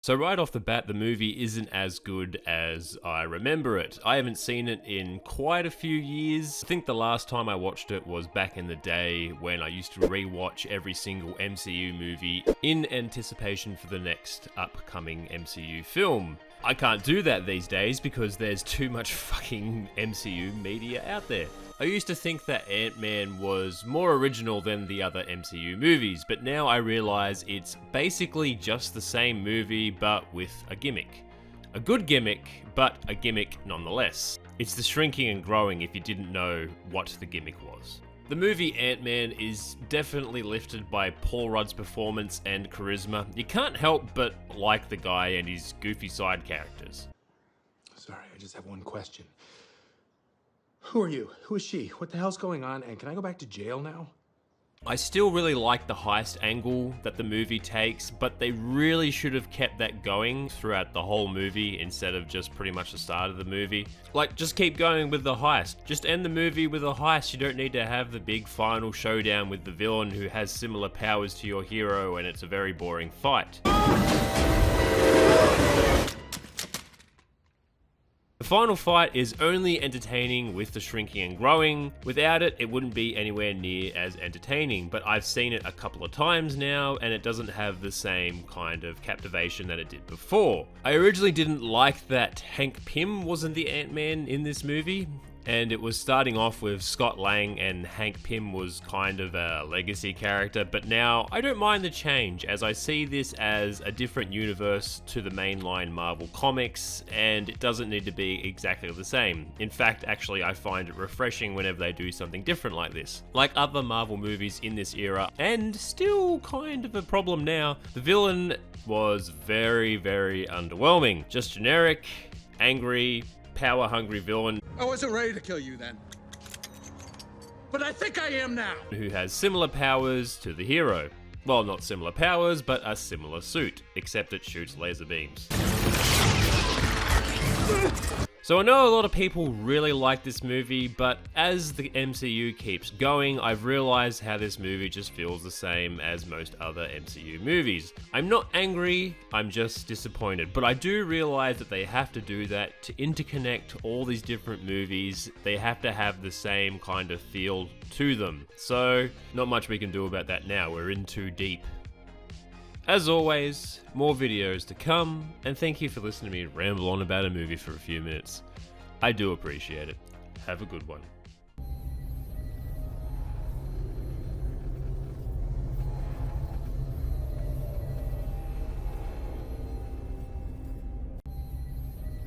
So right off the bat, the movie isn't as good as I remember it. I haven't seen it in quite a few years. I think the last time I watched it was back in the day when I used to rewatch every single MCU movie in anticipation for the next upcoming MCU film. I can't do that these days because there's too much fucking MCU media out there. I used to think that Ant-Man was more original than the other MCU movies, but now I realize it's basically just the same movie but with a gimmick. A good gimmick, but a gimmick nonetheless. It's the shrinking and growing if you didn't know what the gimmick was. The movie Ant-Man is definitely lifted by Paul Rudd's performance and charisma. You can't help but like the guy and his goofy side characters. Sorry, I just have one question. Who are you? Who is she? What the hell's going on? And can I go back to jail now? I still really like the heist angle that the movie takes, but they really should have kept that going throughout the whole movie instead of just pretty much the start of the movie. Like, just keep going with the heist. Just end the movie with a heist. You don't need to have the big final showdown with the villain who has similar powers to your hero and it's a very boring fight. The final fight is only entertaining with the shrinking and growing. Without it, it wouldn't be anywhere near as entertaining, but I've seen it a couple of times now, and it doesn't have the same kind of captivation that it did before. I originally didn't like that Hank Pym wasn't the Ant-Man in this movie, and it was starting off with Scott Lang and Hank Pym was kind of a legacy character, but now I don't mind the change as I see this as a different universe to the mainline Marvel comics and it doesn't need to be exactly the same. In fact, actually I find it refreshing whenever they do something different like this. Like other Marvel movies in this era, and still kind of a problem now, the villain was very, very underwhelming. Just generic, angry, power-hungry villain. I wasn't ready to kill you then. But I think I am now. Who has similar powers to the hero. Well, not similar powers, but a similar suit, except it shoots laser beams. So I know a lot of people really like this movie, but as the MCU keeps going, I've realized how this movie just feels the same as most other MCU movies. I'm not angry, I'm just disappointed, but I do realize that they have to do that to interconnect all these different movies. They have to have the same kind of feel to them. So, not much we can do about that now, we're in too deep. As always, more videos to come, and thank you for listening to me ramble on about a movie for a few minutes. I do appreciate it. Have a good one.